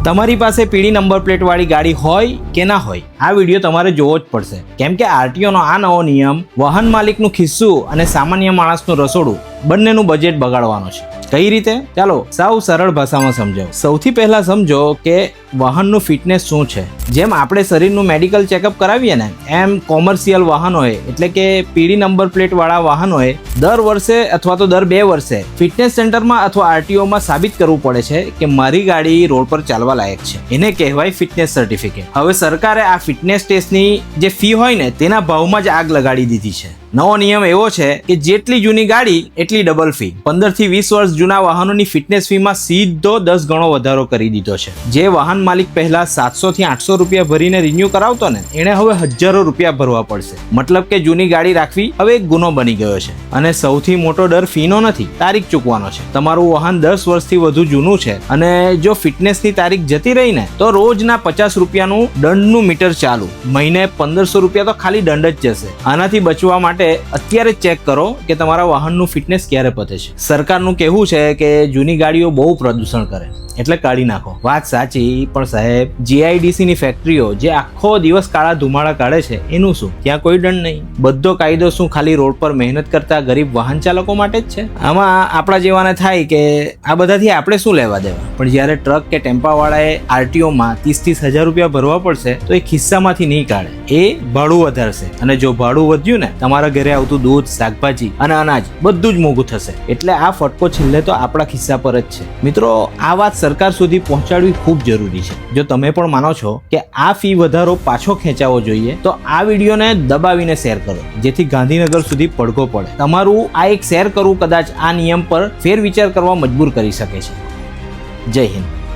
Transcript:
તમારી પાસે પીળી નંબર પ્લેટ વાળી ગાડી હોય કે ના હોય, આ વિડીયો તમારે જોવો જ પડશે, કેમ કે આરટીઓનો આ નવો નિયમ વાહન માલિકનું ખિસ્સું અને સામાન્ય માણસનું રસોડું બંનેનું બજેટ બગાડવાનો છે. કઈ રીતે? ચાલો સાવ સરળ ભાષામાં સમજાવો. સૌથી પહેલા સમજો કે વાહનનું ફિટનેસ શું છે. જેમ આપણે શરીરનું મેડિકલ ચેકઅપ કરાવીએ ને, એમ કોમર્શિયલ વાહનોએ એટલે કે પીળી નંબર પ્લેટ વાળા વાહનોએ દર વર્ષે અથવા તો દર 2 વર્ષે ફિટનેસ સેન્ટરમાં અથવા આરટીઓમાં સાબિત કરવું પડે છે કે મારી ગાડી રોડ પર ચાલવા લાયક છે. એને કહેવાય ફિટનેસ સર્ટિફિકેટ. હવે સરકારે આ ફિટનેસ ટેસ્ટની જે ફી હોય ને તેના ભાવમાં જ આગ લગાડી દીધી છે. નવો નિયમ એવો છે કે જેટલી જૂની ગાડી એટલી ડબલ ફી. 15 થી 20 વર્ષ જૂના વાહનોની ફિટનેસ ફીમાં સીધો 10 ગણો વધારો કરી દીધો છે. જે વાહન માલિક પહેલા 700 થી 800 રૂપિયા ભરીને રિન્યુ કરાવતો ને, એને હવે હજારો રૂપિયા ભરવા પડશે. મતલબ કે જૂની ગાડી રાખવી હવે એક ગુનો બની ગયો છે. અને સૌથી મોટો ડર ફીનો નથી, તારીખ ચૂકવાનો છે. તમારું વાહન 10 વર્ષથી વધુ જૂનું છે અને જો ફિટનેસની તારીખ જતી રહી ને, તો રોજના 50 રૂપિયાનું દંડનું મીટર ચાલુ. મહિને 1500 રૂપિયા તો ખાલી દંડ જ જશે. આનાથી બચવા માટે અત્યારે ચેક કરો કે તમારા વાહનનું ફિટનેસ ક્યારે પતે છે. સરકારનું કહેવું છે કે જૂની ગાડીઓ બહુ પ્રદૂષણ કરે એટલે કાઢી નાખો. વાત સાચી, પણ સાહેબ જીઆઈડીસી ની ફેક્ટરીઓ જે આખો દિવસ કાળા ધુમાડા કાઢે છે એનું શું? ત્યાં કોઈ દંડ નહીં. બધો કાયદો શું ખાલી રોડ પર મહેનત કરતા ગરીબ વાહન ચાલકો માટે જ છે? આમાં આપણા જેવાને થાય કે આ બધાથી આપણે શું લેવા દેવા, પણ જ્યારે ટ્રક કે ટેમ્પા વાળાએ આરટીઓમાં 30-30 હજાર રૂપિયા ભરવા પડશે તો એ ખિસ્સામાંથી નહીં કાઢે, એ ભાડું વધારશે. અને જો ભાડું વધ્યું ને, તમારા ઘરે આવતું દૂધ, શાકભાજી અને અનાજ બધું જ મોંઘું થશે. એટલે આ ફટકો છેલ્લે તો આપણા ખિસ્સા પર જ છે. મિત્રો, આ વાત સરકાર સુધી પહોંચાડવી ખૂબ જરૂરી છે. જો તમે પણ માનો છો કે આ ફી વધારો પાછો ખેંચાવો જોઈએ, તો આ વિડીયોને દબાવીને શેર કરો, જેથી ગાંધીનગર સુધી પડઘો પડે. તમારું આ એક શેર કરવું કદાચ આ નિયમ પર ફેરવિચાર કરવા મજબૂર કરી શકે છે. જય હિન્દ.